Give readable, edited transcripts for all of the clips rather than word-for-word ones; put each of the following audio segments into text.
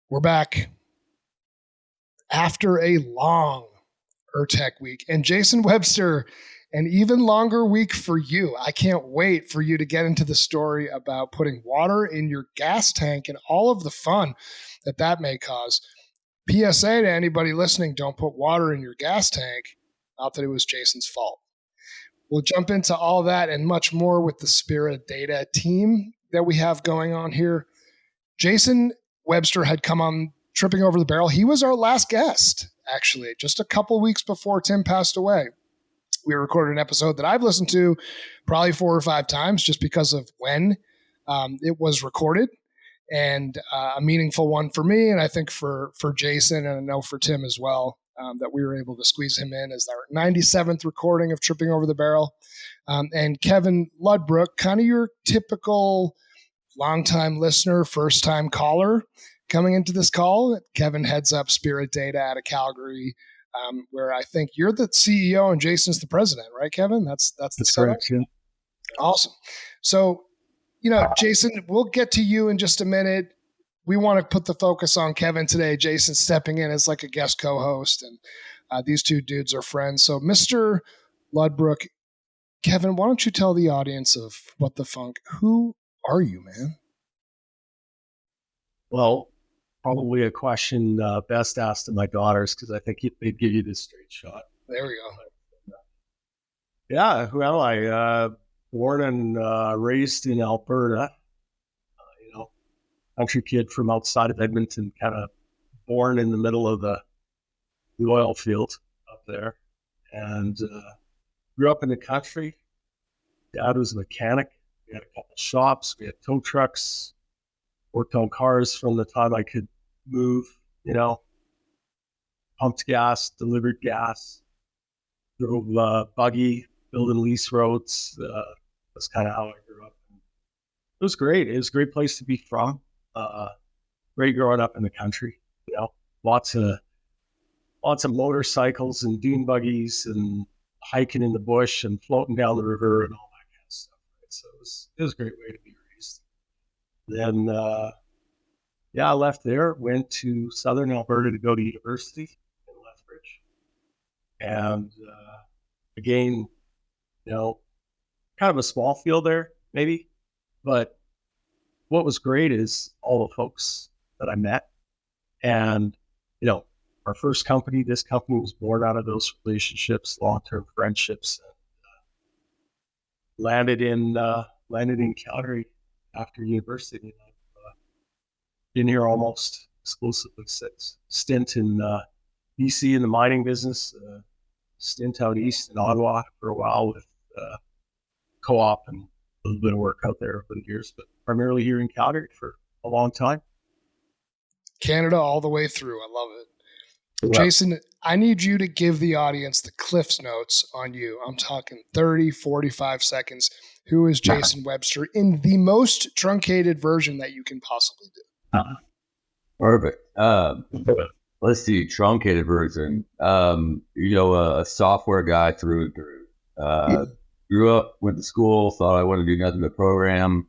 We're back after a long ERTech week. And Jason Webster, an even longer week for you. I can't wait for you to get into the story about putting water in your gas tank and all of the fun that may cause. PSA to anybody listening, don't put water in your gas tank. Not that it was Jason's fault. We'll jump into all that and much more with the Spira Data team that we have going on here. Jason Webster had come on Tripping Over the Barrel. He was our last guest, actually, just a couple weeks before Tim passed away. We recorded an episode that I've listened to probably 4 or 5 times just because of when it was recorded, and a meaningful one for me, and I think for Jason, and I know for Tim as well, that we were able to squeeze him in as our 97th recording of Tripping Over the Barrel. And Kevin Ludbrook, kind of your typical longtime listener, first-time caller coming into this call. Kevin heads up Spira Data out of Calgary, where I think you're the CEO and Jason's the president, right, Kevin? That's correct. Yeah. Awesome. So, Jason, we'll get to you in just a minute. We want to put the focus on Kevin today. Jason stepping in as like a guest co-host, and these two dudes are friends. So, Mr. Ludbrook, Kevin, why don't you tell the audience of What the Funk? Who are you, man? Well, probably a question best asked to my daughters, because I think they'd give you this straight shot. There we go. Yeah, who am I? Born and raised in Alberta. Country kid from outside of Edmonton, kind of born in the middle of the oil field up there, and grew up in the country. Dad was a mechanic. We had a couple shops. We had tow trucks. Worked on cars from the time I could move, pumped gas, delivered gas, drove buggy, building lease roads. That's kind of how I grew up. It was great. It was a great place to be from. Great growing up in the country, lots of motorcycles and dune buggies and hiking in the bush and floating down the river and all that kind of stuff. Right? So it was a great way to be raised. Then, I left there, went to Southern Alberta to go to university in Lethbridge. And again, kind of a small field there, maybe. But what was great is all the folks that I met. And, our first company, this company was born out of those relationships, long-term friendships. And landed in Calgary after university. Been here almost exclusively since. Stint in BC in the mining business, stint out east in Ottawa for a while with co-op and a little bit of work out there over the years, but primarily here in Calgary for a long time. Canada all the way through. I love it. Yeah. Jason, I need you to give the audience the Cliff's Notes on you. I'm talking 30, 45 seconds. Who is Jason Webster in the most truncated version that you can possibly do? Perfect. Let's see, truncated version. A software guy through and through. Grew up, went to school, thought I wanted to do nothing but program.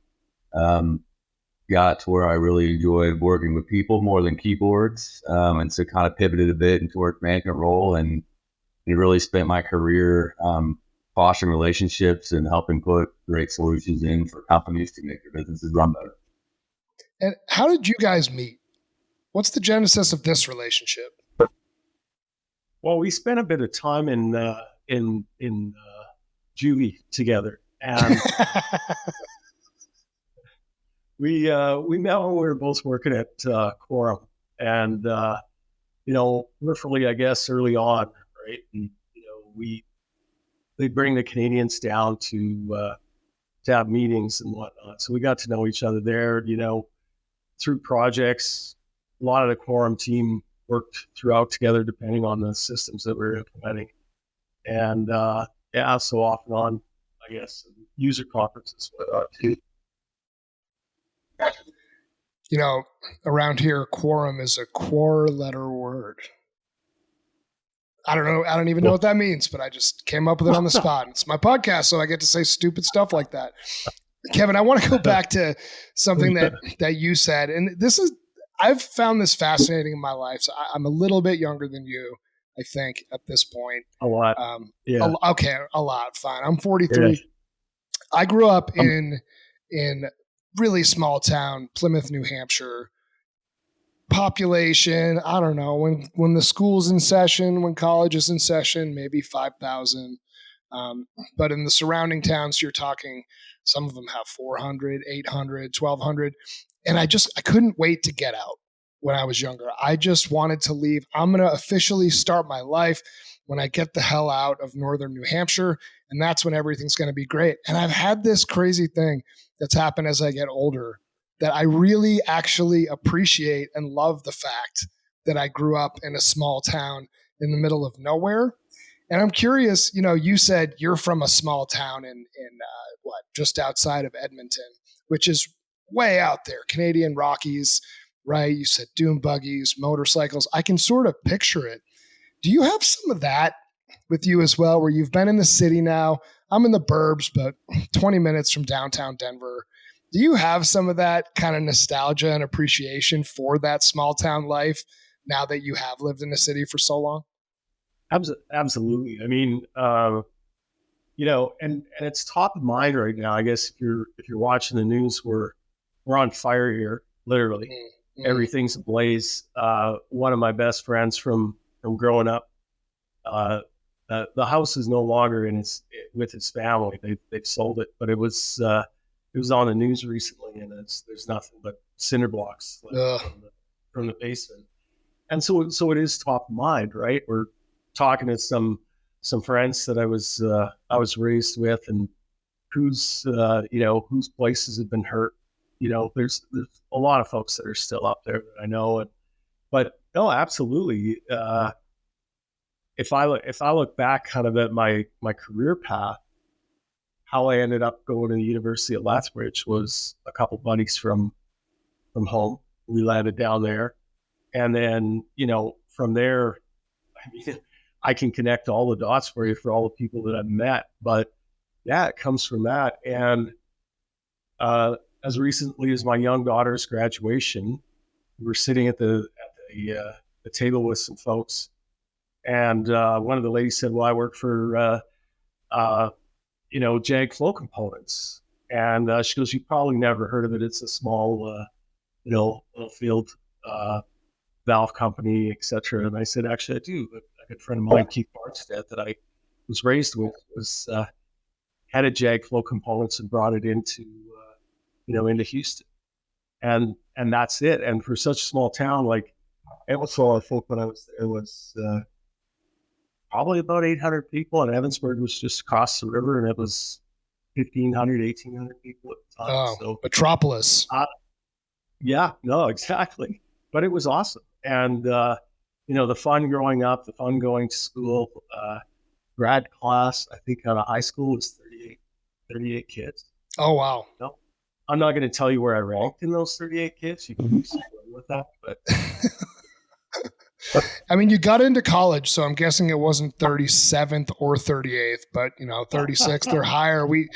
Got to where I really enjoyed working with people more than keyboards. And so kind of pivoted a bit into work management role, and really spent my career fostering relationships and helping put great solutions in for companies to make their businesses run better. And how did you guys meet? What's the genesis of this relationship? Well, we spent a bit of time in juvie together, and we met when we were both working at Quorum, and peripherally, I guess, early on, right? And, they'd bring the Canadians down to have meetings and whatnot, so we got to know each other there, through projects. A lot of the Quorum team worked throughout together, depending on the systems that we were implementing. And so off and on, I guess, user conferences too. Around here, quorum is a 4-letter word. I don't know. I don't even know what that means, but I just came up with it on the spot. It's my podcast, so I get to say stupid stuff like that. Kevin, I want to go back to something that you said, and this is, I've found this fascinating in my life. So I'm a little bit younger than you, I think, at this point. A lot. Yeah. A lot. Fine. I'm 43. Yeah. I grew up in really small town, Plymouth, New Hampshire. Population, I don't know, when the school's in session, when college is in session, maybe 5,000. But in the surrounding towns, you're talking, some of them have 400, 800, 1,200. And I couldn't wait to get out when I was younger. I just wanted to leave. I'm going to officially start my life when I get the hell out of northern New Hampshire. And that's when everything's going to be great. And I've had this crazy thing that's happened as I get older, that I really actually appreciate and love the fact that I grew up in a small town in the middle of nowhere. And I'm curious, you said you're from a small town in just outside of Edmonton, which is way out there, Canadian Rockies, right? You said dune buggies, motorcycles. I can sort of picture it. Do you have some of that with you as well, where you've been in the city now? I'm in the burbs, but 20 minutes from downtown Denver. Do you have some of that kind of nostalgia and appreciation for that small town life now that you have lived in the city for so long? Absolutely. I mean, and it's top of mind right now. I guess if you're watching the news, we're on fire here, literally. Mm-hmm. Everything's ablaze. One of my best friends from growing up, the house is no longer with his family. They've sold it, but it was on the news recently, and there's nothing but cinder blocks from the basement. And so it is top of mind, right? We're talking to some friends that I was raised with, and whose places have been hurt. There's a lot of folks that are still up there that I know, but no, absolutely. If I look back kind of at my career path, how I ended up going to the University of Lethbridge was a couple buddies from home. We landed down there, and then from there, I mean, I can connect all the dots for you for all the people that I've met. But yeah, it comes from that. And as recently as my young daughter's graduation, we were sitting at the table with some folks, and one of the ladies said, "Well, I work for Jag Flow Components," and she goes, "You probably never heard of it. It's a small, little field valve company, etc." And I said, "Actually, I do. A good friend of mine, Keith Bartstead, that I was raised with, was had a Jag Flow Components and brought it into Houston, and that's it. And for such a small town, like Evansville, I think when I was there was probably about 800 people, and Evansburg was just across the river, and it was 1,500, 1,800 people at the time. Oh, so, metropolis. Yeah, no, exactly. But it was awesome. And, the fun growing up, the fun going to school, grad class, I think out of high school was 38 kids. Oh, wow. No, I'm not going to tell you where I ranked in those 38 kids. You can do something with that, but... I mean, you got into college, so I'm guessing it wasn't 37th or 38th, but 36th or higher. We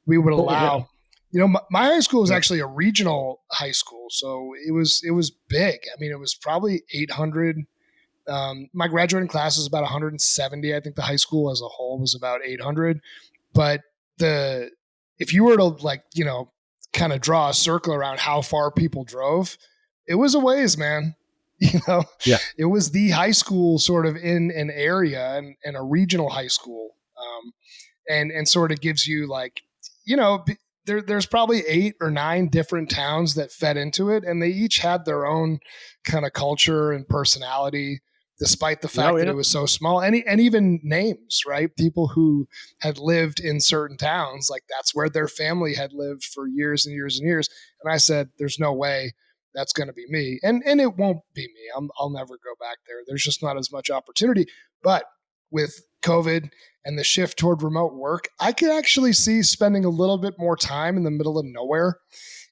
would allow. My high school was actually a regional high school, so it was big. I mean, it was probably 800. My graduating class was about 170. I think the high school as a whole was about 800. But if you were to kind of draw a circle around how far people drove, it was a ways, man. Yeah. It was the high school sort of in an area and a regional high school. And sort of gives you there's probably 8 or 9 different towns that fed into it, and they each had their own kind of culture and personality, despite the fact that it was so small, and even names, right? People who had lived in certain towns, like that's where their family had lived for years and years and years. And I said, there's no way that's going to be me. And it won't be me. I'll never go back there. There's just not as much opportunity. But with COVID and the shift toward remote work, I could actually see spending a little bit more time in the middle of nowhere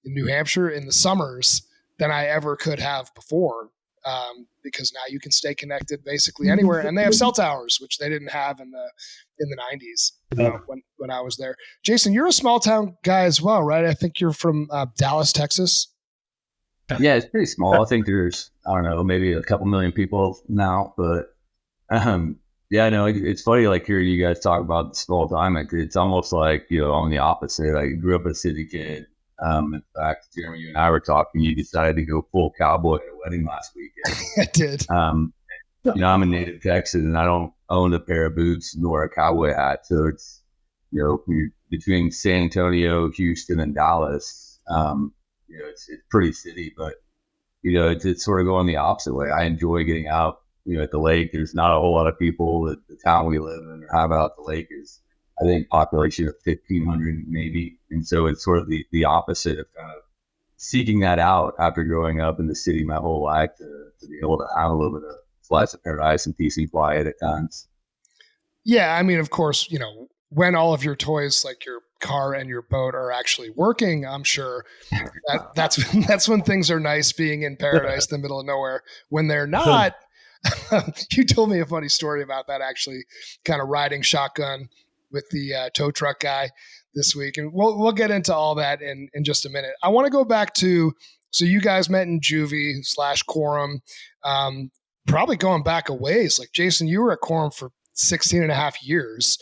in New Hampshire in the summers than I ever could have before. Because now you can stay connected basically anywhere, and they have cell towers, which they didn't have in the 90s when I was there. Jason, you're a small town guy as well, right? I think you're from Dallas, Texas. Yeah, it's pretty small. I think there's, I don't know, maybe a couple million people now, but yeah, no, it's funny like hearing you guys talk about the small time. It's almost like, I'm the opposite. I grew up a city kid. In fact, Jeremy, you and I were talking, you decided to go full cowboy at a wedding last weekend. I did. I'm a native Texan and I don't own a pair of boots nor a cowboy hat. So it's, between San Antonio, Houston, and Dallas, it's pretty city, but, it's sort of going the opposite way. I enjoy getting out, at the lake. There's not a whole lot of people. The town we live in or have out the lake is, I think, population of 1,500 maybe. And so it's sort of the opposite of kind of seeking that out after growing up in the city my whole life to be able to have a little bit of slice of paradise and peace and quiet at times. Yeah, I mean, of course, when all of your toys, like your car and your boat, are actually working, I'm sure that's when things are nice, being in paradise in the middle of nowhere. When they're not, you told me a funny story about that, actually, kind of riding shotgun with the tow truck guy this week, and we'll get into all that in just a minute. I want to go back to, so you guys met in Juvie / Quorum, probably going back a ways. Like, Jason, you were at Quorum for 16 and a half years.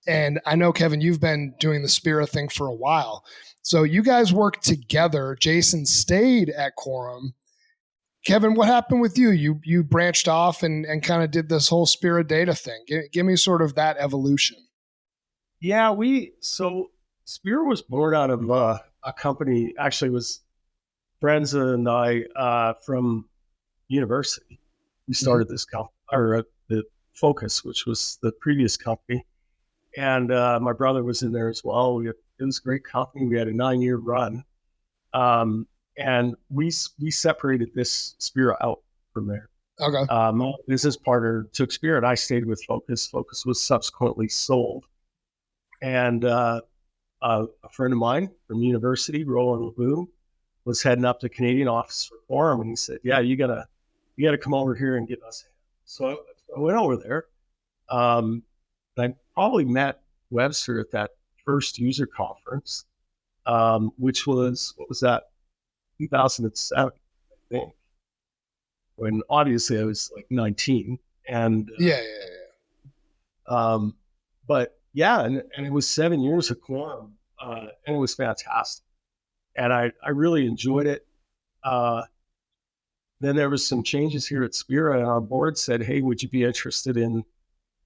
And I know, Kevin, you've been doing the Spira thing for a while. So you guys worked together. Jason stayed at Quorum. Kevin, what happened with you? You branched off and kind of did this whole Spira Data thing. Give me sort of that evolution. Yeah, so Spira was born out of a company, actually was friends and I from university. We started this company, or the Focus, which was the previous company. And my brother was in there as well. It was a great company. We had a 9-year run. And we separated this Spira out from there. Okay. My business partner took Spira and I stayed with Focus. Focus was subsequently sold. And a friend of mine from university, Roland Laboon, was heading up the Canadian office for Quorum. And he said, yeah, you gotta come over here and give us a hand. So I went over there. I probably met Webster at that first user conference, which was, what was that, 2007, I think, when obviously I was like 19. And yeah. But yeah, and it was 7 years of Quorum, and it was fantastic. And I really enjoyed it. Then there was some changes here at Spira, and our board said, hey, would you be interested in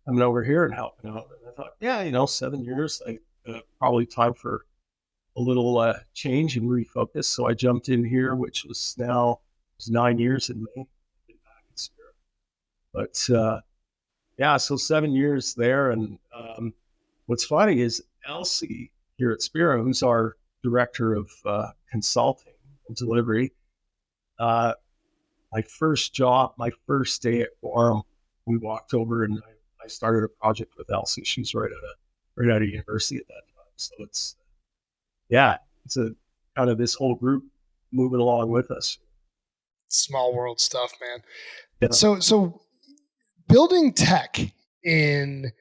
coming over here and helping out? And I thought, yeah, 7 years, probably time for a little change and refocus. So I jumped in here, which was now 9 years in May. But so 7 years there. And what's funny is Elsie here at Spira, who's our director of consulting and delivery, my first day at Quorum, we walked over and I started a project with Elsie. She's right out of university at that time. So it's a kind of this whole group moving along with us. Small world stuff, man. Yeah. So building tech in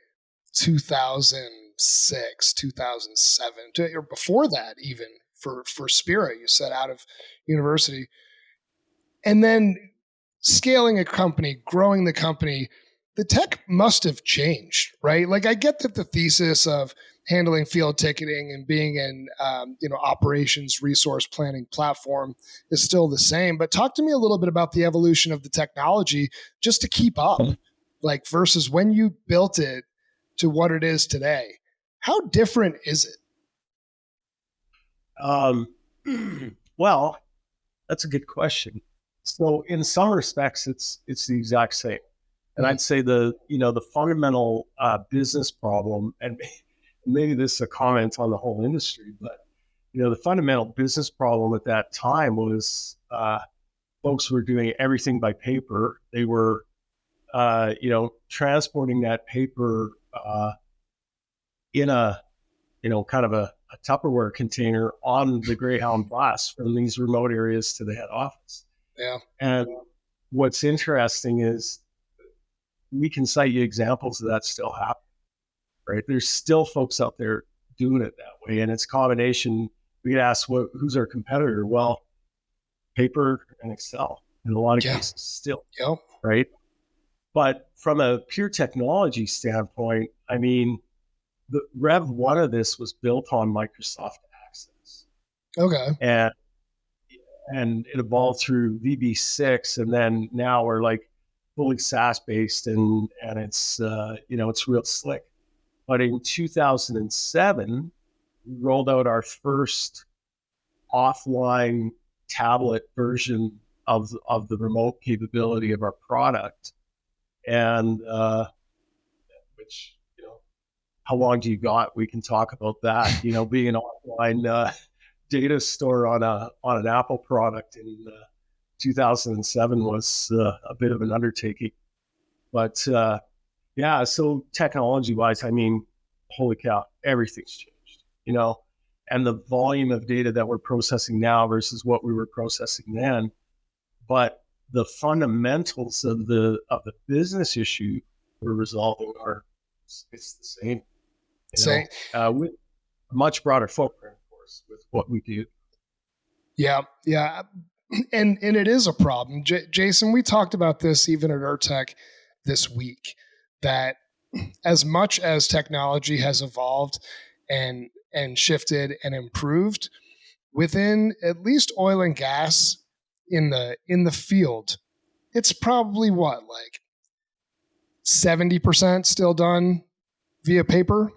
2006, 2007, or before that, even for Spira, you said, out of university, and then scaling a company, growing the company, the tech must have changed, right? Like, I get that the thesis of handling field ticketing and being an operations resource planning platform is still the same, but talk to me a little bit about the evolution of the technology just to keep up, like, versus when you built it to what it is today. How different is it? Well, that's a good question. So in some respects, it's the exact same. And I'd say the fundamental business problem, and maybe this is a comment on the whole industry, but the fundamental business problem at that time was folks were doing everything by paper. They were transporting that paper in a kind of a Tupperware container on the Greyhound bus from these remote areas to the head office. Yeah. And what's interesting is we can cite you examples of that still happening, right? There's still folks out there doing it that way. And it's a combination. We get asked, who's our competitor? Well, paper and Excel in a lot of Yeah. cases still, Yep. right? But from a pure technology standpoint, I mean, the Rev 1 of this was built on Microsoft Access. Okay. And it evolved through VB6, and then now we're like fully SaaS based, and it's it's real slick. But in 2007, we rolled out our first offline tablet version of the remote capability of our product, and which how long do you got? We can talk about that. Being an offline data store on an Apple product in 2007 was a bit of an undertaking. But so technology wise, I mean, holy cow, everything's changed, and the volume of data that we're processing now versus what we were processing then. But the fundamentals of the business issue we're resolving it's the same. With a much broader footprint, of course, with what we do. Yeah. And it is a problem. Jason, we talked about this even at ERTech this week, that as much as technology has evolved and shifted and improved within at least oil and gas in the field, it's probably like 70% still done via paper,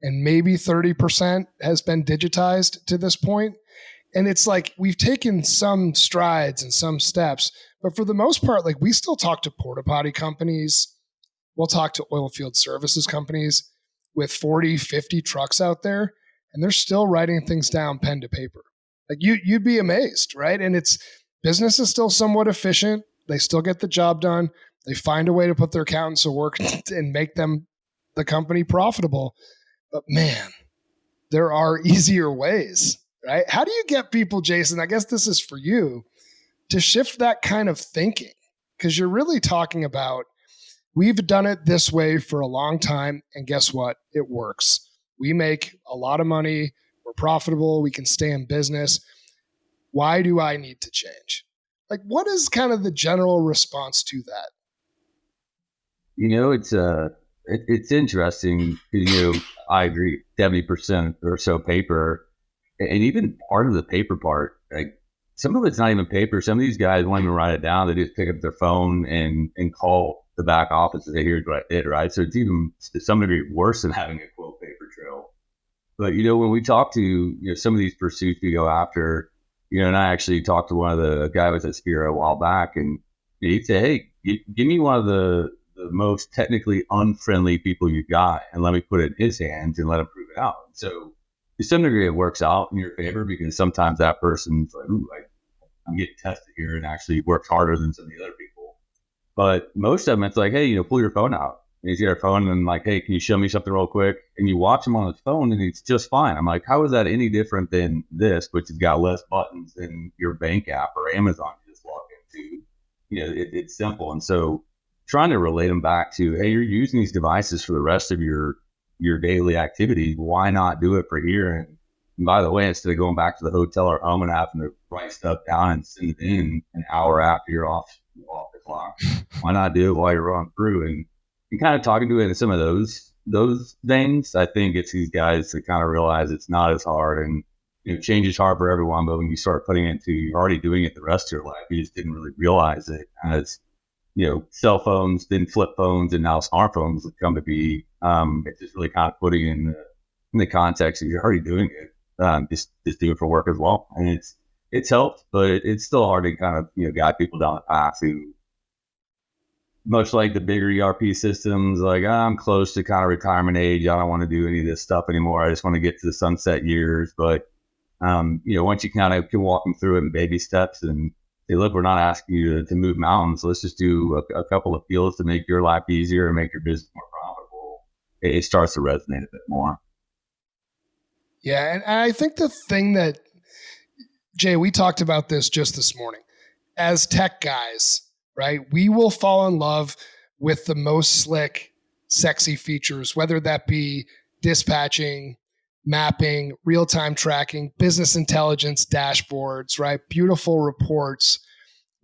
and maybe 30% has been digitized to this point. And it's like we've taken some strides and some steps, but for the most part, like we still talk to porta potty companies. We'll talk to oil field services companies with 40, 50 trucks out there, and they're still writing things down pen to paper. Like you'd be amazed, right? And business is still somewhat efficient. They still get the job done. They find a way to put their accountants to work and make the company profitable. But man, there are easier ways, right? How do you get people, Jason, I guess this is for you, to shift that kind of thinking? Because you're really talking about, we've done it this way for a long time, and guess what? It works. We make a lot of money. We're profitable. We can stay in business. Why do I need to change? Like, what is kind of the general response to that? It's interesting. I agree. 70% or so paper, and even part of the paper part, like some of it's not even paper. Some of these guys won't even write it down. They just pick up their phone and call the back office and say, "Here's what I did." Right. So it's even to some degree worse than having a quote paper trail. But when we talk to some of these pursuits we go after, and I actually talked to one of the guys at Spira a while back, and he'd say, "Hey, give me one of the most technically unfriendly people you got, and let me put it in his hands and let him prove it out." So to some degree, it works out in your favor, because sometimes that person's like, "Ooh, I'm getting tested here," and actually works harder than some of the other people. But most of them, it's like, "Hey, pull your phone out." And he's got a phone and like, "Hey, can you show me something real quick?" And you watch him on his phone and he's just fine. I'm like, how is that any different than this, which has got less buttons than your bank app or Amazon you just log into? It's simple. And so trying to relate them back to, hey, you're using these devices for the rest of your daily activity. Why not do it for here? And by the way, instead of going back to the hotel or home and having to write stuff down and send it in an hour after you're off the clock, why not do it while you're on through? And kind of talking to it in some of those things, I think it's these guys that kind of realize it's not as hard, and change is hard for everyone. But when you start putting it into, you're already doing it the rest of your life, you just didn't really realize it as cell phones, then flip phones, and now smartphones have come to be. It's just really kind of putting in the context that you're already doing it. Just do it for work as well, and it's helped, but it's still hard to kind of guide people down the path who, much like the bigger ERP systems, like, I'm close to kind of retirement age. I don't want to do any of this stuff anymore. I just want to get to the sunset years. But, once you kind of can walk them through it in baby steps and say, look, we're not asking you to move mountains. Let's just do a couple of fields to make your life easier and make your business more profitable. It starts to resonate a bit more. Yeah. And I think the thing that, Jay, we talked about this just this morning. As tech guys, right? We will fall in love with the most slick, sexy features, whether that be dispatching, mapping, real-time tracking, business intelligence dashboards, right? Beautiful reports.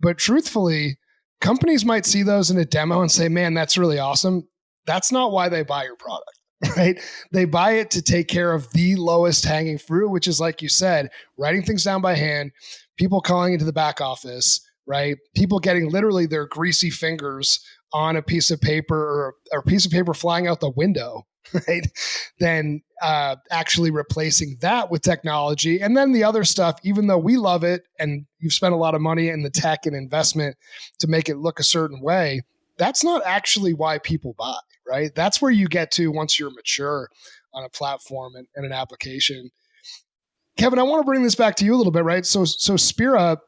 But truthfully, companies might see those in a demo and say, man, that's really awesome. That's not why they buy your product, right? They buy it to take care of the lowest hanging fruit, which is, like you said, writing things down by hand, people calling into the back office, right? People getting literally their greasy fingers on a piece of paper or a piece of paper flying out the window, right? Then actually replacing that with technology. And then the other stuff, even though we love it and you've spent a lot of money in the tech and investment to make it look a certain way, that's not actually why people buy, right? That's where you get to once you're mature on a platform and an application. Kevin, I want to bring this back to you a little bit, right? So Spira,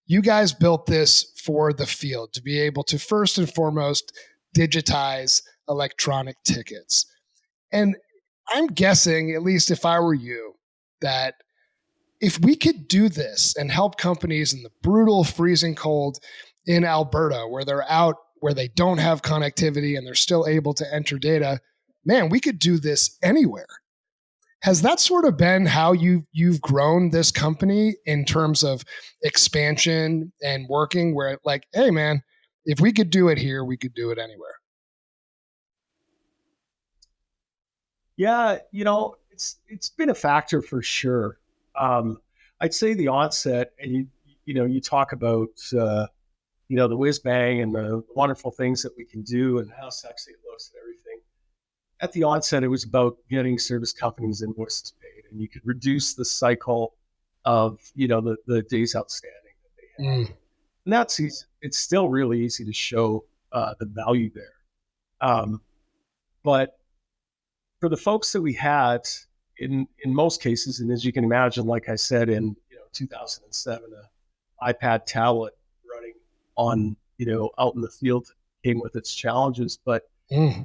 you guys built this for the field to be able to first and foremost digitize electronic tickets. And I'm guessing, at least if I were you, that if we could do this and help companies in the brutal freezing cold in Alberta, where they're out, where they don't have connectivity and they're still able to enter data, man, we could do this anywhere. Has that sort of been how you've grown this company in terms of expansion and working where, like, hey, man, if we could do it here, we could do it anywhere? Yeah, it's been a factor for sure. I'd say the onset, and you talk about the whiz bang and the wonderful things that we can do and how sexy it looks and everything. At the onset, it was about getting service companies invoices paid, and you could reduce the cycle of the days outstanding that they have. And that's easy. It's still really easy to show the value there. But for the folks that we had, in most cases, and as you can imagine, like I said, in 2007, an iPad tablet running on out in the field came with its challenges, but it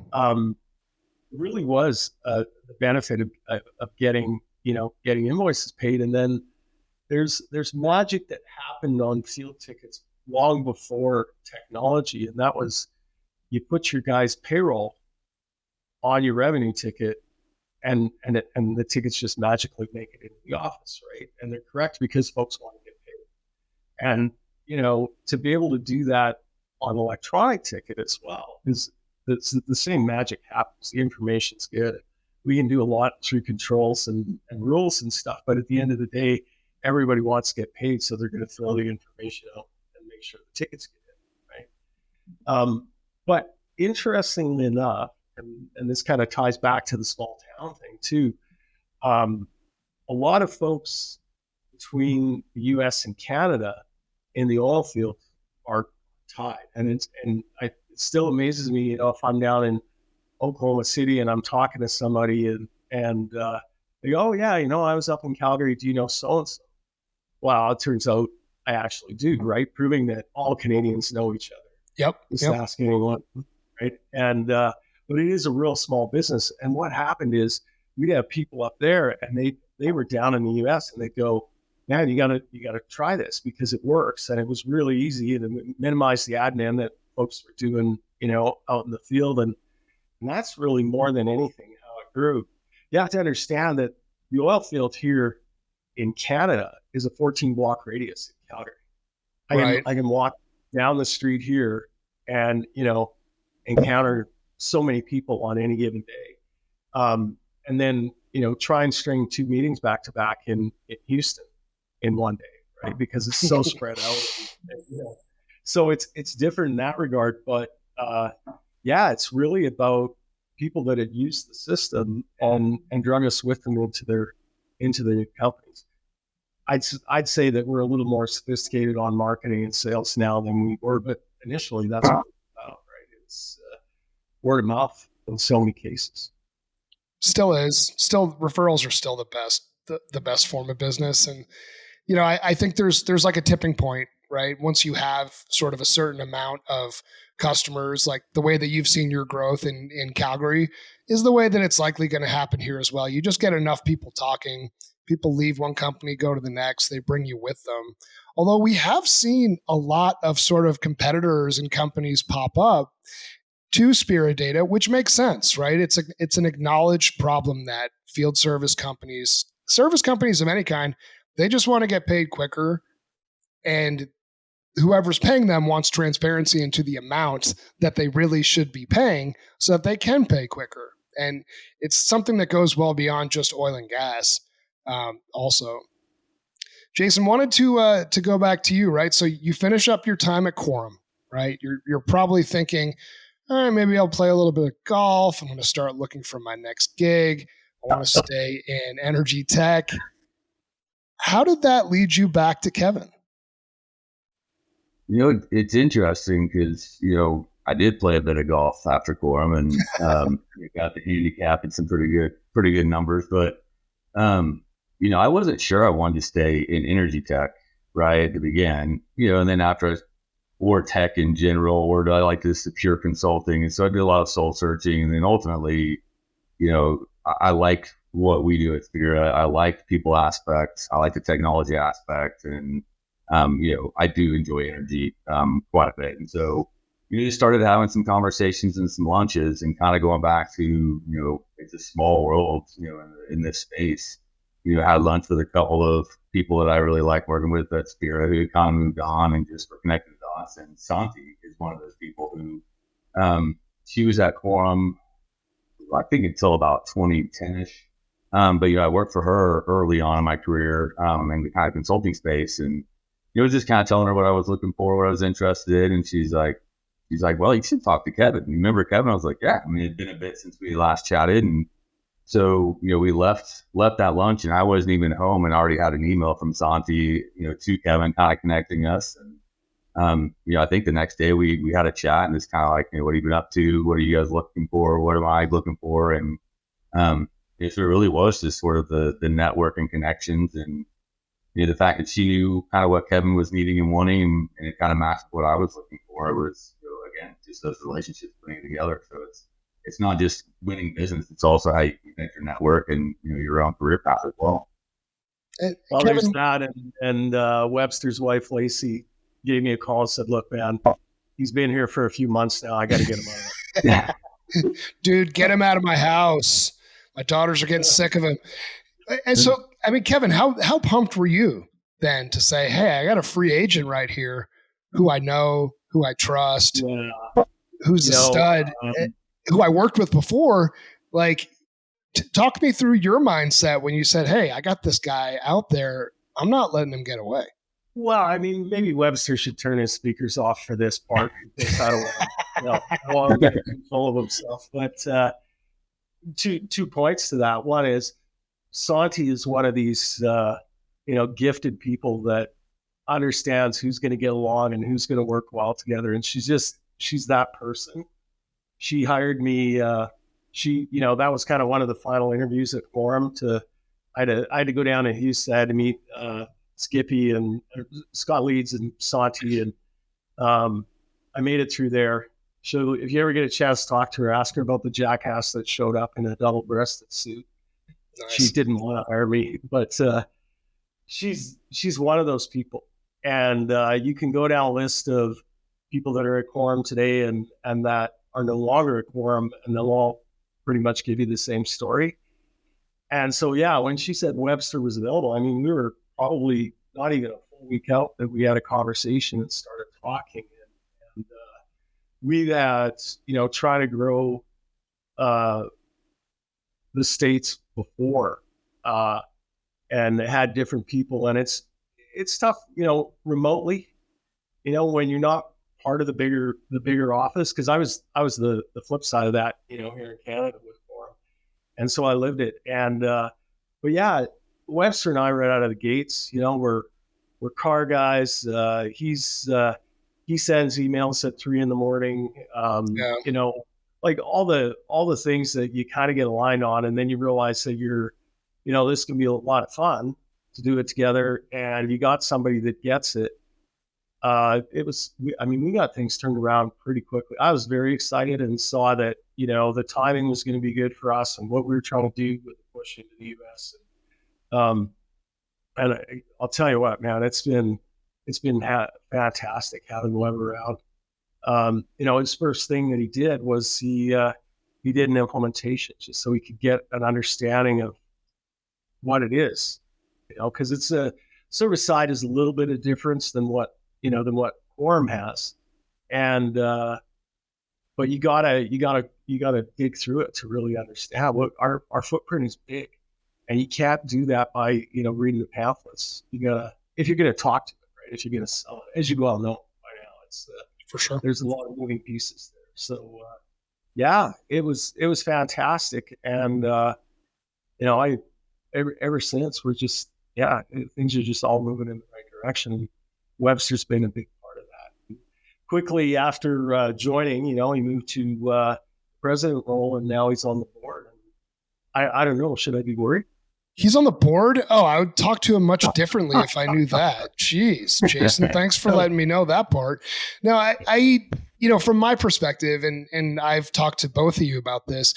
really was the benefit of getting invoices paid. And then there's magic that happened on field tickets long before technology, and that was you put your guy's payroll on your revenue ticket, and the tickets just magically make it into the office, right? And they're correct because folks want to get paid. And to be able to do that on electronic ticket as well is the same magic happens. The information's good. We can do a lot through controls and rules and stuff, but at the end of the day, everybody wants to get paid, so they're going to throw the information out and make sure the tickets get in, right? But interestingly enough, and this kind of ties back to the small town thing too, a lot of folks between the U.S. and Canada in the oil field are tied, and it still amazes me, if I'm down in Oklahoma City and I'm talking to somebody and they go, oh yeah, I was up in Calgary. Do you know so and so? Well, it turns out I actually do, right? Proving that all Canadians know each other. Yep. Just ask anyone, right? And but it is a real small business. And what happened is we'd have people up there, and they were down in the U.S. and they'd go, man, you gotta try this because it works, and it was really easy and it minimized the admin that folks were doing, out in the field, and that's really more than anything how it grew. You have to understand that the oil field here in Canada is a 14-block radius in Calgary. I can walk down the street here and encounter so many people on any given day, and then try and string 2 meetings back to back in Houston in one day, right? Because it's so spread out. So it's different in that regard, but it's really about people that had used the system and drug us with them into the companies. I'd say that we're a little more sophisticated on marketing and sales now than we were, but initially that's what it's about, right? It's word of mouth in so many cases. Still is. Still, referrals are still the best form of business, and I think there's like a tipping point, right? Once you have sort of a certain amount of customers, like the way that you've seen your growth in Calgary is the way that it's likely going to happen here as well. You just get enough people talking. People leave one company, go to the next, they bring you with them. Although we have seen a lot of sort of competitors and companies pop up to Spira Data, which makes sense, right? It's an acknowledged problem that field service companies of any kind, they just want to get paid quicker, and whoever's paying them wants transparency into the amount that they really should be paying so that they can pay quicker. And it's something that goes well beyond just oil and gas. Also, Jason, wanted to go back to you, right? So you finish up your time at Quorum, right? You're probably thinking, all right, maybe I'll play a little bit of golf. I'm going to start looking for my next gig. I want to stay in energy tech. How did that lead you back to Kevin? It's interesting because, I did play a bit of golf after Quorum and got the handicap and some pretty good numbers. But, I wasn't sure I wanted to stay in energy tech right at the beginning, and then after or tech in general, or do I like this pure consulting? And so I did a lot of soul searching. And then ultimately, I like what we do at Spira. I like people aspects. I like the technology aspect. And, I do enjoy energy quite a bit. And so we just started having some conversations and some lunches and kind of going back to, it's a small world, in this space. Had lunch with a couple of people that I really like working with at Spira who kind of moved on and just were connected to us. And Santi is one of those people who, she was at Quorum, I think until about 2010-ish. But, I worked for her early on in my career in the kind of consulting space. And, was just kind of telling her what I was looking for, what I was interested in. And she's like, well, you should talk to Kevin. You remember Kevin? I was like, yeah, it'd been a bit since we last chatted. And so, we left that lunch and I wasn't even home and already had an email from Santi, to Kevin kind of connecting us. And, I think the next day we had a chat and it's kind of like, what have you been up to? What are you guys looking for? What am I looking for? And, it really was just sort of the network and connections and, the fact that she knew kind of what Kevin was needing and wanting and it kind of matched what I was looking for. It was, again, just those relationships putting together. So it's not just winning business; it's also how you connect your network and your own career path as well. Well, Kevin, there's that, and Webster's wife Lacey gave me a call and said, "Look, man, he's been here for a few months now. I got to get him out." Yeah, dude, get him out of my house. My daughters are getting sick of him. And so, Kevin, how pumped were you then to say, "Hey, I got a free agent right here, who I know, who I trust, who's a stud." Who I worked with before, like, talk me through your mindset when you said, "Hey, I got this guy out there. I'm not letting him get away." Well, maybe Webster should turn his speakers off for this part. I don't want to get control of himself. But two points to that. One is Santi is one of these, gifted people that understands who's going to get along and who's going to work well together. And she's that person. She hired me. That was kind of one of the final interviews at Quorum. I had to go down to Houston to meet Skippy and Scott Leeds and Santi, and I made it through there. So if you ever get a chance to talk to her, ask her about the jackass that showed up in a double-breasted suit. Nice. She didn't want to hire me, but she's one of those people. And you can go down a list of people that are at Quorum today and that are no longer at Quorum, and they'll all pretty much give you the same story. And so, yeah, when she said Webster was available, we were probably not even a full week out that we had a conversation and started talking. And we had, trying to grow the States before and had different people. And it's tough, remotely, when you're not part of the bigger office, because I was the flip side of that, here in Canada with Quorum, and so I lived it. And but yeah, Webster and I right out of the gates, we're car guys. He sends emails at 3 a.m. Like all the things that you kind of get aligned on, and then you realize that this can be a lot of fun to do it together, and you got somebody that gets it. We got things turned around pretty quickly. I was very excited and saw that, the timing was going to be good for us and what we were trying to do with the push into the U.S. And I'll tell you what, man, it's been fantastic having Web around. His first thing that he did was he did an implementation just so he could get an understanding of what it is, because it's a service side is a little bit of difference than what Quorum has, and but you gotta dig through it to really understand what our footprint is big, and you can't do that by reading the pamphlets. You gotta, if you're gonna talk to it, right? If you're gonna sell it, as you well know by now, it's For sure. there's a lot of moving pieces there. So yeah, it was fantastic, and I ever since we're just things are just all moving in the right direction. Webster's been a big part of that. Quickly after joining, he moved to president role, and now he's on the board. I don't know. Should I be worried? He's on the board? Oh, I would talk to him much differently if I knew that. Jeez, Jason, thanks for letting me know that part. Now, I from my perspective, and I've talked to both of you about this,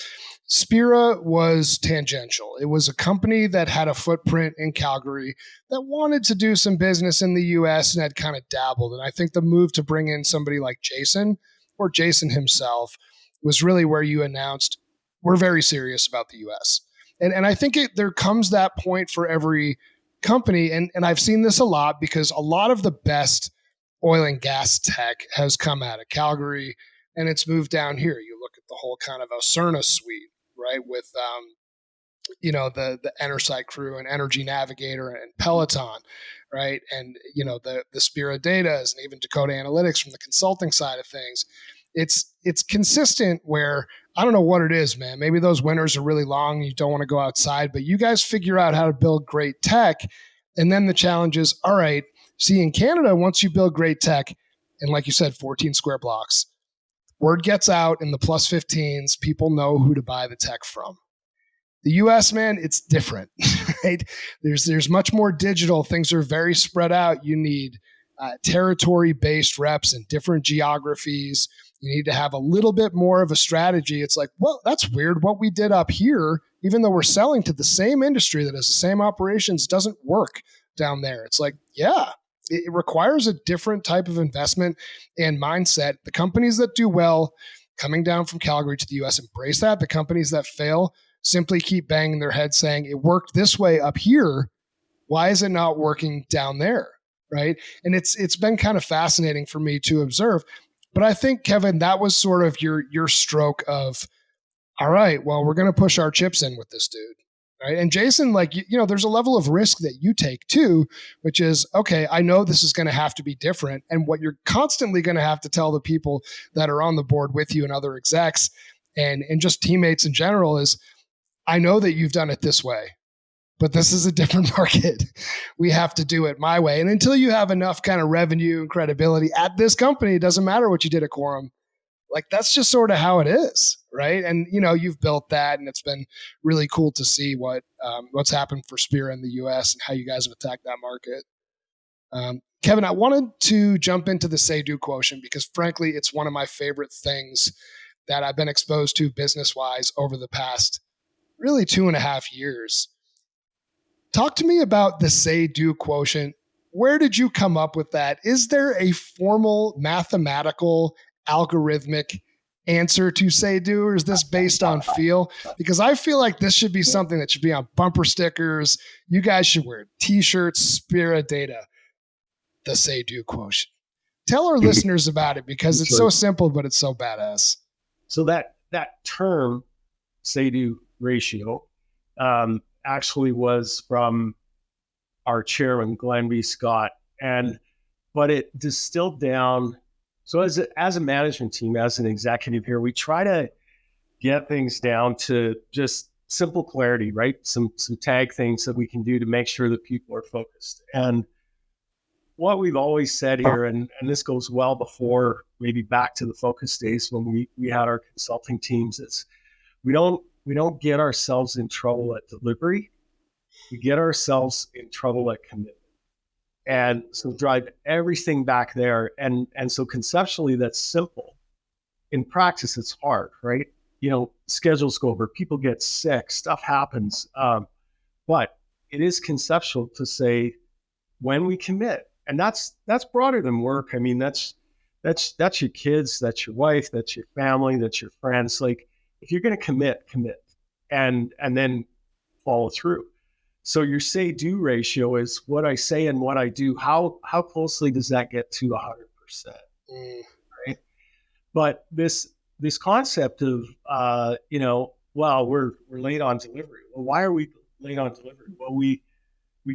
Spira was tangential. It was a company that had a footprint in Calgary that wanted to do some business in the U.S. and had kind of dabbled. And I think the move to bring in somebody like Jason, or Jason himself, was really where you announced, we're very serious about the U.S. And I think there comes that point for every company. And I've seen this a lot because a lot of the best oil and gas tech has come out of Calgary and it's moved down here. You look at the whole kind of Ocerna suite, right? With, the Enersite crew and Energy Navigator and Peloton, right? And, the Spira Data and even Dakota Analytics from the consulting side of things. It's consistent where I don't know what it is, man. Maybe those winters are really long and you don't want to go outside, but you guys figure out how to build great tech. And then the challenge is, all right, see, in Canada, once you build great tech, and like you said, 14 square blocks, word gets out in the plus 15s, people know who to buy the tech from. The US, man, it's different, right? There's much more digital. Things are very spread out. You need territory-based reps in different geographies. You need to have a little bit more of a strategy. It's like, well, that's weird. What we did up here, even though we're selling to the same industry that has the same operations, doesn't work down there. It's like, yeah, it requires a different type of investment and mindset. The companies that do well coming down from Calgary to the US embrace that. The companies that fail simply keep banging their head saying, it worked this way up here. Why is it not working down there? Right. And it's been kind of fascinating for me to observe. But I think, Kevin, that was sort of your stroke of, all right, well, we're going to push our chips in with this dude. Right. And Jason, there's a level of risk that you take too, which is, okay, I know this is going to have to be different. And what you're constantly going to have to tell the people that are on the board with you and other execs and just teammates in general is, I know that you've done it this way, but this is a different market. We have to do it my way. And until you have enough kind of revenue and credibility at this company, it doesn't matter what you did at Quorum. Like, that's just sort of how it is, right? And, you've built that, and it's been really cool to see what's happened for Spira in the U.S. and how you guys have attacked that market. Kevin, I wanted to jump into the say-do quotient because, frankly, it's one of my favorite things that I've been exposed to business-wise over the past really 2.5 years. Talk to me about the say-do quotient. Where did you come up with that? Is there a formal mathematical algorithmic answer to say-do, or is this based on feel? Because I feel like this should be something that should be on bumper stickers. You guys should wear T-shirts, Spira Data, the say-do quotient. Tell our listeners about it because it's so simple, but it's so badass. So that term, say-do ratio, actually was from our chairman, Glenn B. Scott, but it distilled down. So as a management team, as an executive here, we try to get things down to just simple clarity, right? Some tag things that we can do to make sure that people are focused. And what we've always said here, and this goes well before maybe back to the focus days when we had our consulting teams, is we don't get ourselves in trouble at delivery. We get ourselves in trouble at commitment. And so drive everything back there. And so conceptually, that's simple. In practice, it's hard, right? Schedules go over, people get sick, stuff happens. But it is conceptual to say when we commit, and that's broader than work. I mean, that's that's your kids, that's your wife, that's your family, that's your friends. Like, if you're going to commit, and then follow through. So your say-do ratio is what I say and what I do. How closely does that get to 100%? Right. But this concept of well, we're late on delivery. Well, why are we late on delivery? Well, we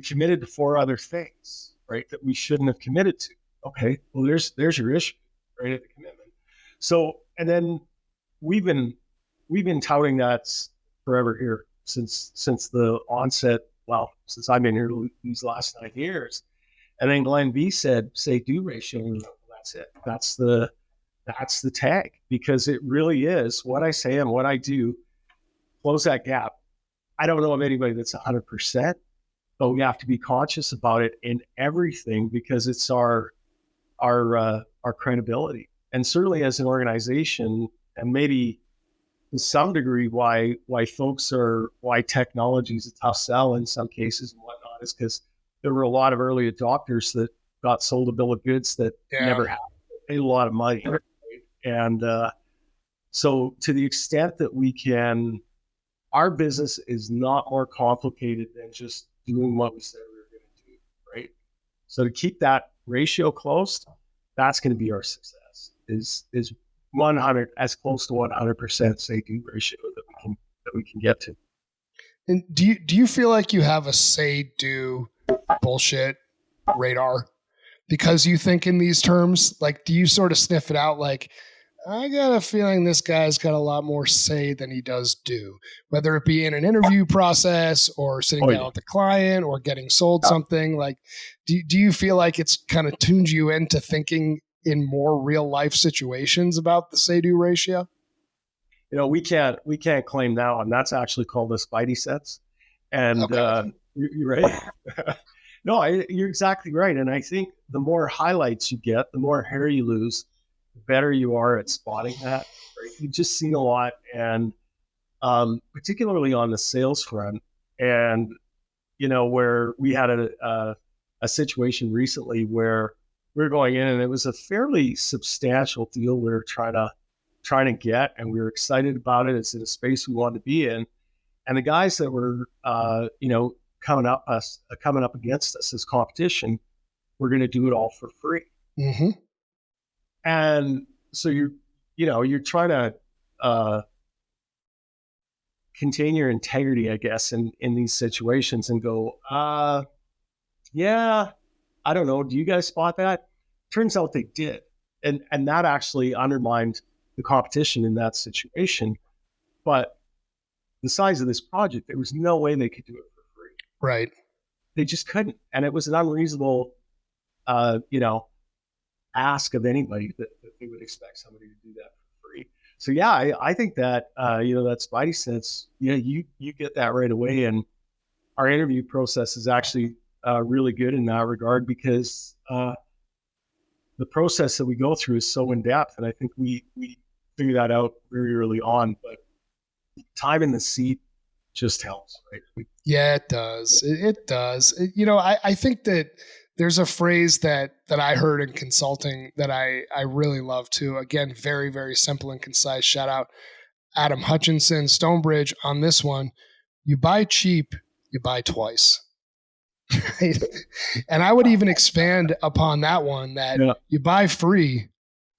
committed to 4 other things, right, that we shouldn't have committed to. Okay, well, there's your issue, right, at the commitment. So, and then we've been touting that forever here since the onset. Well, since I've been here these last 9 years. And then Glenn B said, say-do ratio. That's it. That's the tag, because it really is what I say and what I do. Close that gap. I don't know of anybody that's 100%, but we have to be conscious about it in everything, because it's our credibility. And certainly as an organization, and maybe to some degree why technology is a tough sell in some cases and whatnot, is because there were a lot of early adopters that got sold a bill of goods that never happened. Paid a lot of money. Right? And so to the extent that we can, our business is not more complicated than just doing what we said we were going to do, right? So to keep that ratio close, that's going to be our success, is 100, as close to 100% say-do ratio that we can get to. And do you feel like you have a say-do bullshit radar because you think in these terms? Like, do you sort of sniff it out? Like, I got a feeling this guy's got a lot more say than he does do, whether it be in an interview process or sitting down with the client or getting sold something. Like, do you feel like it's kind of tuned you into thinking in more real life situations about the say-do ratio? We can't claim that one. That's actually called the Spidey sense. And you're right. No, you're exactly right. And I think the more highlights you get, the more hair you lose, the better you are at spotting that. Right? You've just seen a lot, and particularly on the sales front. And where we had a situation recently where we were going in, and it was a fairly substantial deal we were trying to get, and we were excited about it. It's in a space we wanted to be in, and the guys that were coming up against us as competition were going to do it all for free. Mm-hmm. And so you're trying to contain your integrity, I guess, in these situations, and go, yeah, I don't know. Do you guys spot that? Turns out they did. And that actually undermined the competition in that situation. But the size of this project, there was no way they could do it for free. Right. They just couldn't. And it was an unreasonable, ask of anybody that they would expect somebody to do that for free. So yeah, I think that, that Spidey sense, you get that right away. And our interview process is actually really good in that regard, because the process that we go through is so in depth, and I think we figure that out very early on. But time in the seat just helps, right? Yeah, it does. It does. I think that there's a phrase that I heard in consulting that I really love too. Again, very, very simple and concise. Shout out Adam Hutchinson, Stonebridge on this one. You buy cheap, you buy twice. Right? And I would even expand upon that one, that you buy free,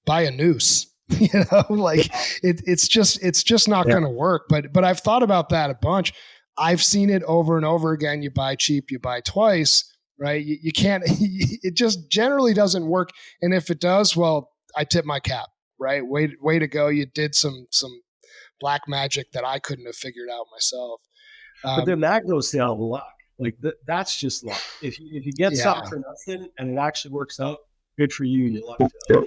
buy a noose. It's just not going to work. But I've thought about that a bunch. I've seen it over and over again. You buy cheap, you buy twice, right? You can't, it just generally doesn't work. And if it does, well, I tip my cap, right? Way to go. You did some black magic that I couldn't have figured out myself. But then that goes down to luck. Like that's just luck. If you get something for nothing and it actually works out, good for you. You lucked out.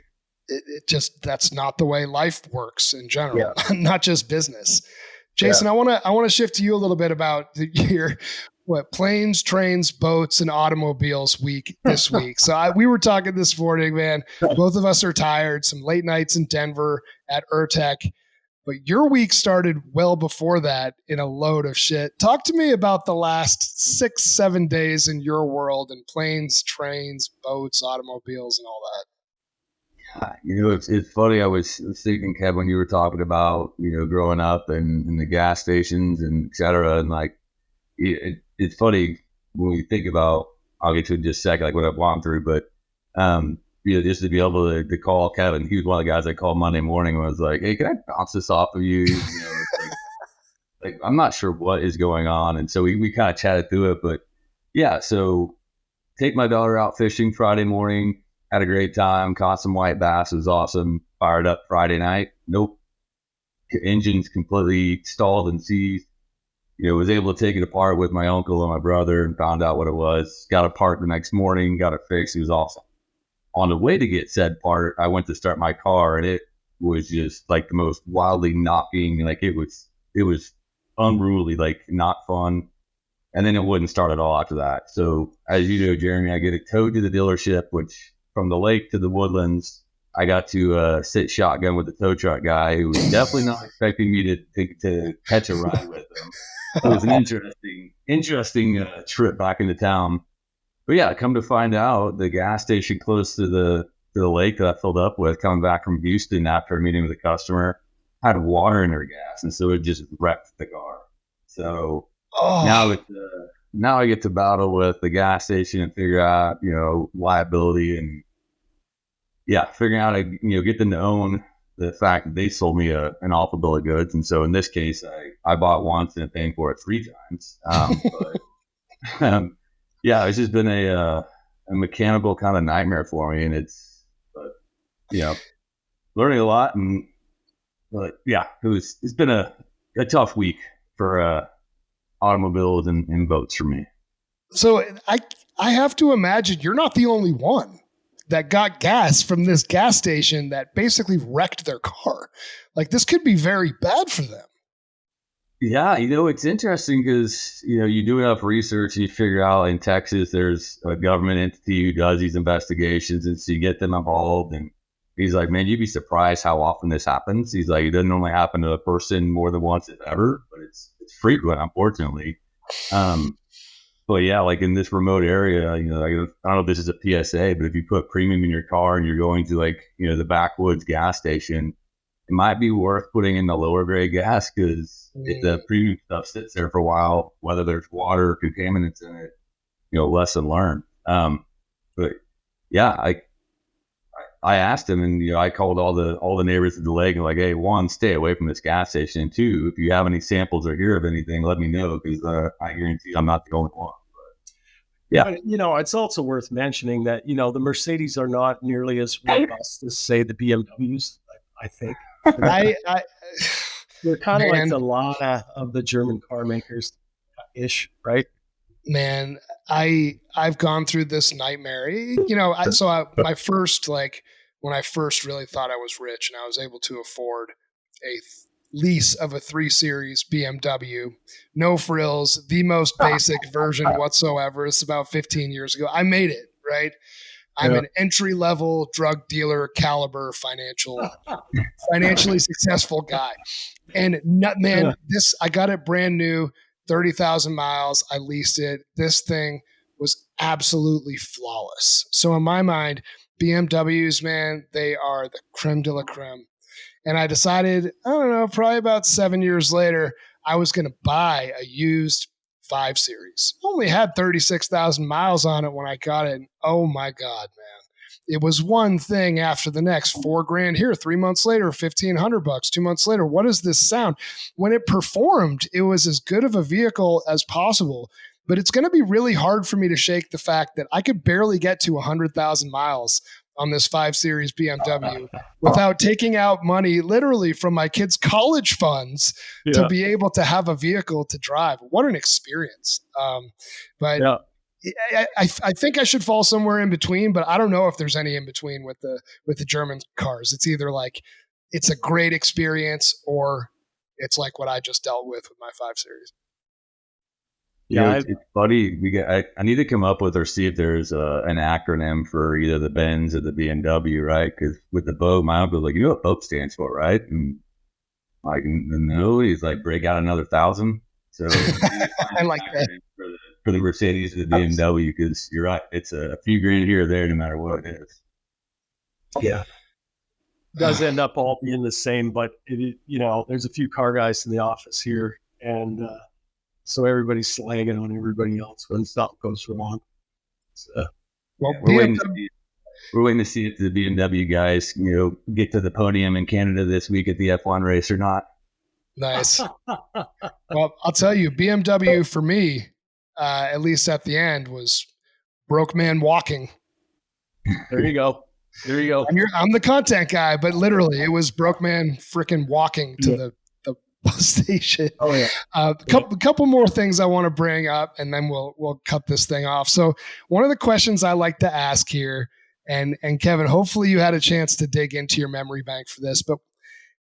It just, that's not the way life works in general, not just business. Jason, I want to shift to you a little bit about your planes, trains, boats, and automobiles week this week. So we were talking this morning, man. Both of us are tired. Some late nights in Denver at Urtech. But your week started well before that in a load of shit. Talk to me about the last 6-7 days in your world, and planes, trains, boats, automobiles, and all that. It's funny. I was thinking, Kev, when you were talking about, growing up and in the gas stations and et cetera. And like, it's funny when we think about, I'll get to it in just a second, like what I've gone through, but, just to be able to call Kevin, he was one of the guys I called Monday morning and was like, hey, can I bounce this off of you? It's like, I'm not sure what is going on. And so we kind of chatted through it, but yeah, so take my daughter out fishing Friday morning, had a great time, caught some white bass, it was awesome, fired up Friday night. Nope. Engine's completely stalled and seized. Was able to take it apart with my uncle and my brother and found out what it was. Got it parked the next morning, got it fixed. It was awesome. On the way to get said part, I went to start my car and it was just like the most wildly knocking, like it was unruly, like not fun. And then it wouldn't start at all after that. So as you know, Jeremy, I get it towed to the dealership, which from the lake to the woodlands, I got to sit shotgun with the tow truck guy who was definitely not expecting me to catch a ride with him. It was an interesting trip back into town. But yeah, come to find out, the gas station close to the lake that I filled up with, coming back from Houston after a meeting with a customer, had water in their gas, and so it just wrecked the car. So now I get to battle with the gas station and figure out, liability and figuring out how to get them to own the fact that they sold me an awful bill of goods. And so in this case, I bought once and paying for it 3 times. But it's just been a mechanical kind of nightmare for me, and learning a lot. It's been a tough week for automobiles and boats for me. So I have to imagine you're not the only one that got gas from this gas station that basically wrecked their car. Like, this could be very bad for them. Yeah, it's interesting because, you do enough research, you figure out in Texas, there's a government entity who does these investigations, and so you get them involved. And he's like, man, you'd be surprised how often this happens. He's like, it doesn't only happen to a person more than once, if ever, but it's frequent, unfortunately. But yeah, like in this remote area, I don't know if this is a PSA, but if you put premium in your car and you're going to the backwoods gas station, it might be worth putting in the lower grade gas because if the premium stuff sits there for a while, whether there's water or contaminants in it, lesson learned. But yeah, I asked him, and I called all the neighbors at the lake and like, hey, 1, stay away from this gas station, and 2, if you have any samples or hear of anything, let me know because I guarantee I'm not the only one. But, yeah, but, it's also worth mentioning that the Mercedes are not nearly as robust as say the BMWs. I think they're kind of like the Lada of the German car makers, ish, right? Man, I've gone through this nightmare. My first, when I first really thought I was rich and I was able to afford a lease of a 3 Series BMW, no frills, the most basic version whatsoever. It's about 15 years ago. I made it, right? I'm an entry-level drug dealer caliber financially successful guy. And I got it brand new, 30,000 miles. I leased it. This thing was absolutely flawless. So in my mind, BMWs, man, they are the creme de la creme. And I decided, I don't know, probably about 7 years later, I was going to buy a used 5 Series. Only had 36,000 miles on it when I got it. And oh my God, man. It was one thing after the next. $4,000 here, 3 months later, $1,500, 2 months later. What is this sound? When it performed, it was as good of a vehicle as possible. But it's going to be really hard for me to shake the fact that I could barely get to 100,000 miles on this 5 Series BMW without taking out money literally from my kids' college funds to be able to have a vehicle to drive. What an experience. I think I should fall somewhere in between, but I don't know if there's any in between with the German cars. It's either like it's a great experience or it's like what I just dealt with my 5 Series. Yeah, it's funny. I need to come up with or see if there's an acronym for either the Benz or the BMW, right? Because with the boat, my uncle was like, you know what boat stands for, right? And like, no, he's like, break out another 1,000. So I like that for the Mercedes or the BMW, because you're right, it's a few grand here or there, no matter what it is. Yeah. does end up all being the same, but there's a few car guys in the office here, and so everybody's slagging on everybody else when something goes wrong. So, well, we're waiting to see if the BMW guys, get to the podium in Canada this week at the F1 race or not. Nice. Well, I'll tell you, BMW for me, at least at the end, was broke man walking. There you go. I'm the content guy, but literally it was broke man freaking walking to the bus station. Oh yeah. A couple more things I want to bring up, and then we'll cut this thing off. So one of the questions I like to ask here, and Kevin, hopefully you had a chance to dig into your memory bank for this, but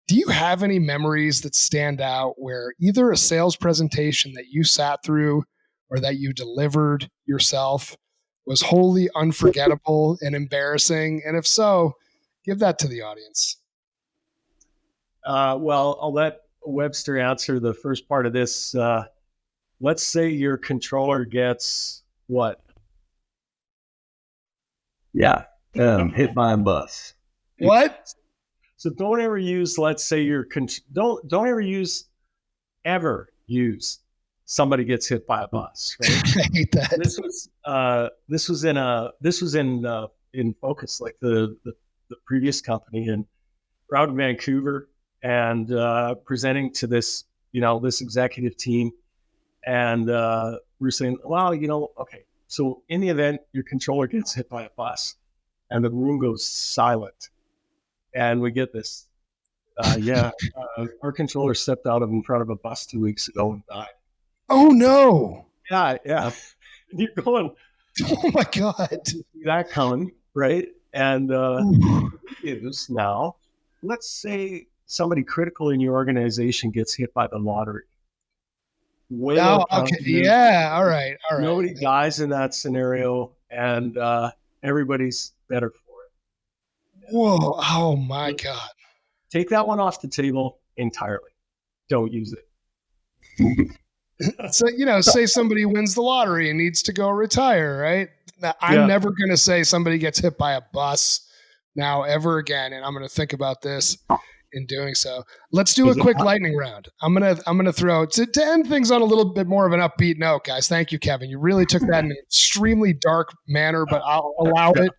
do you have any memories that stand out where either a sales presentation that you sat through or that you delivered yourself was wholly unforgettable and embarrassing? And if so, give that to the audience. Well, I'll let Webster answer the first part of this. Let's say your controller gets what? Yeah, hit by a bus. What? So don't ever use, let's say don't ever use somebody gets hit by a bus. Right? I hate that. This was in Focus, like the previous company, and we're out in Vancouver and presenting to this executive team, and we're saying, well, okay, so in the event your controller gets hit by a bus, and the room goes silent. And we get this, our controller stepped out in front of a bus 2 weeks ago and died. Oh, no. Yeah. And you're going, oh, my God. That coming, right? And now, let's say somebody critical in your organization gets hit by the lottery. Okay. Yeah, all right. Nobody dies in that scenario, and everybody's better for it. Whoa! Oh my God! Take that one off the table entirely. Don't use it. So say somebody wins the lottery and needs to go retire, right? Now, I'm never going to say somebody gets hit by a bus now ever again, and I'm going to think about this in doing so. Let's do a quick lightning round. I'm gonna throw to end things on a little bit more of an upbeat note, guys. Thank you, Kevin. You really took that in an extremely dark manner, but I'll allow it.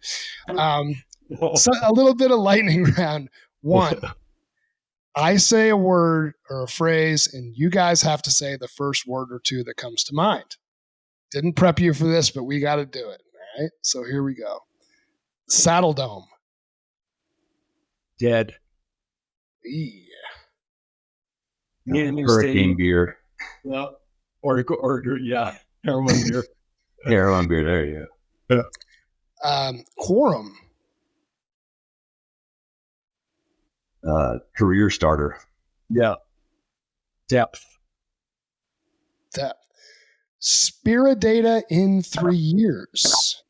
So a little bit of lightning round. One, I say a word or a phrase, and you guys have to say the first word or two that comes to mind. Didn't prep you for this, but we got to do it. All right. So here we go. Saddle Dome. Dead. Yeah. Hurricane beer. Well, or heroin beer. Heroin beer. There you go. Quorum. Career starter. Yeah. Depth. Spira Data in 3 years.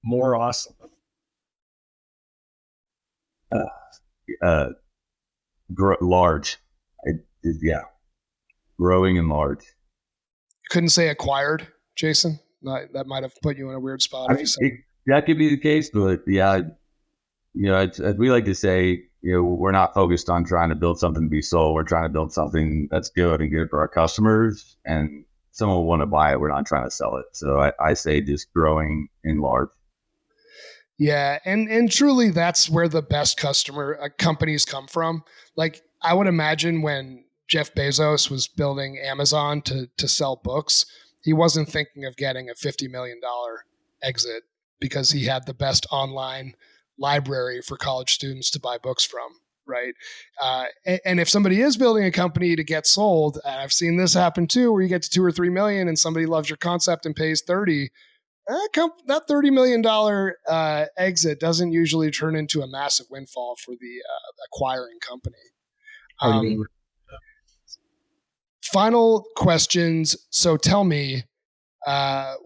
More awesome. Large. Growing and large. Couldn't say acquired, Jason? That might have put you in a weird spot. That could be the case, but yeah, as we like to say, we're not focused on trying to build something to be sold. We're trying to build something that's good and good for our customers, and someone will want to buy it. We're not trying to sell it. So I say just growing and large. Yeah, and truly, that's where the best companies come from. Like, I would imagine when Jeff Bezos was building Amazon to sell books, he wasn't thinking of getting a $50 million exit because he had the best online library for college students to buy books from, right? And if somebody is building a company to get sold, and I've seen this happen too, where you get to 2 or 3 million and somebody loves your concept and pays 30, that $30 million exit doesn't usually turn into a massive windfall for the acquiring company. Final questions. So tell me,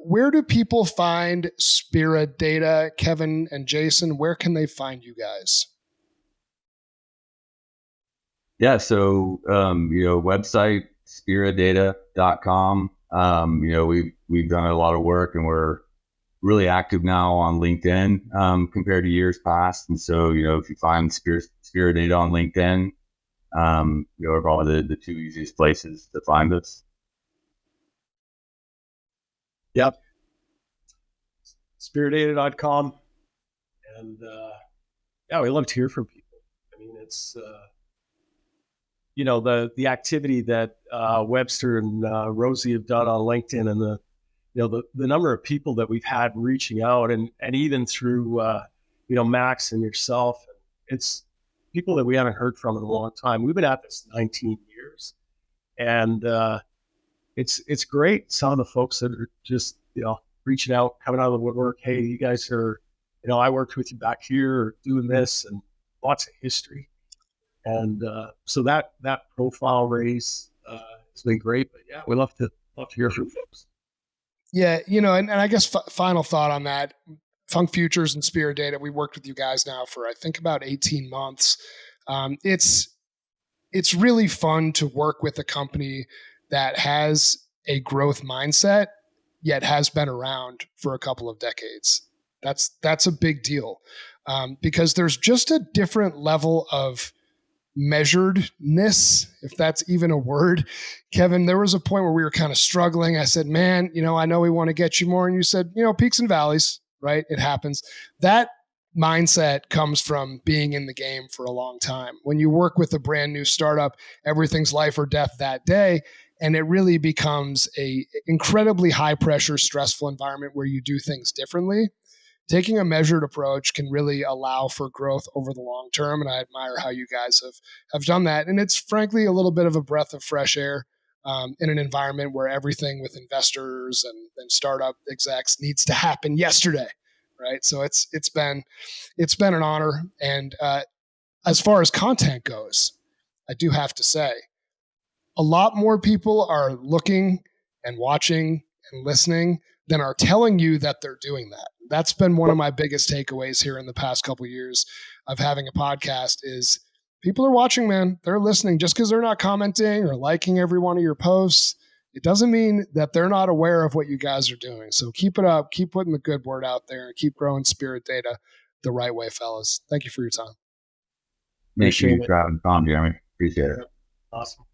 where do people find Spira Data? Kevin and Jason, where can they find you guys? Yeah, so website spiradata.com. We've done a lot of work, and we're really active now on LinkedIn compared to years past. And so, if you find Spira Data on LinkedIn, are probably the two easiest places to find us. Yep. SpiraData.com. And we love to hear from people. I mean, it's the activity that Webster and Rosie have done on LinkedIn, and the number of people that we've had reaching out, and even through Max and yourself. It's people that we haven't heard from in a long time. We've been at this 19 years, and it's great. Some of the folks that are just reaching out, coming out of the woodwork. Hey, you guys are, I worked with you back here doing this, and lots of history. And so that profile raise has been great. But yeah, we love to hear from folks. Yeah, and I guess final thought on that. Funk Futures and Spira Data, we worked with you guys now for I think about 18 months. It's really fun to work with a company that has a growth mindset, yet has been around for a couple of decades. That's a big deal because there's just a different level of measuredness, if that's even a word. Kevin, there was a point where we were kind of struggling. I said, man, I know we want to get you more. And you said, peaks and valleys, right? It happens. That mindset comes from being in the game for a long time. When you work with a brand new startup, everything's life or death that day. And it really becomes a incredibly high pressure, stressful environment where you do things differently. Taking a measured approach can really allow for growth over the long term. And I admire how you guys have done that. And it's frankly a little bit of a breath of fresh air in an environment where everything with investors and startup execs needs to happen yesterday. Right. So it's been an honor. And as far as content goes, I do have to say, a lot more people are looking and watching and listening than are telling you that they're doing that. That's been one of my biggest takeaways here in the past couple of years of having a podcast is people are watching, man. They're listening. Just because they're not commenting or liking every one of your posts, it doesn't mean that they're not aware of what you guys are doing. So keep it up. Keep putting the good word out there and keep growing Spira Data the right way, fellas. Thank you for your time. Thank you for having Tom, Jeremy. Appreciate it. Awesome.